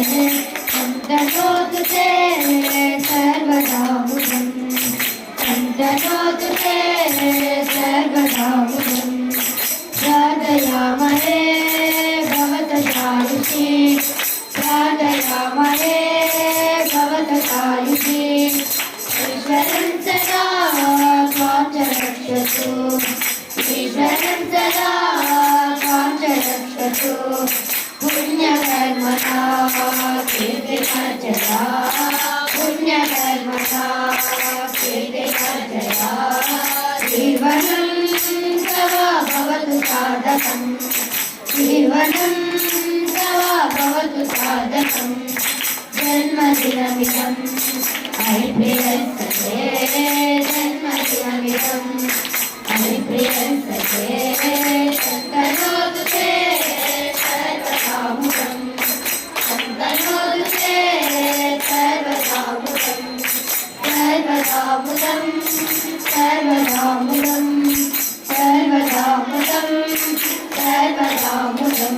संतनोतु ते सर्वदा मुदं संतनोतु ते सर्वदा मुदं प्रार्थयामहे भवतसायुषे प्रार्थयामहे भवतसायुषे ईश्वरं सदा त्वां च रक्षतु ईश्वरं सदा त्वां च रक्षतु पुण्यकर्मणा कीर्तिमर्चया पुण्यकर्मणा कीर्तिमर्चया जीवनं तव भवतु साधकं जीवनं तव भवतु साधकं जन्मदिनमिदं हरिप्रियस्तते जन्मदिनमिदं हरिप्रियस्तते संतनोतु ते सर्वदा मुदं संतनोतु ते सर्वदा मुदं सर्वदा मुदं सर्वदा मुदं सर्वदा मुदं सर्वदा मुदं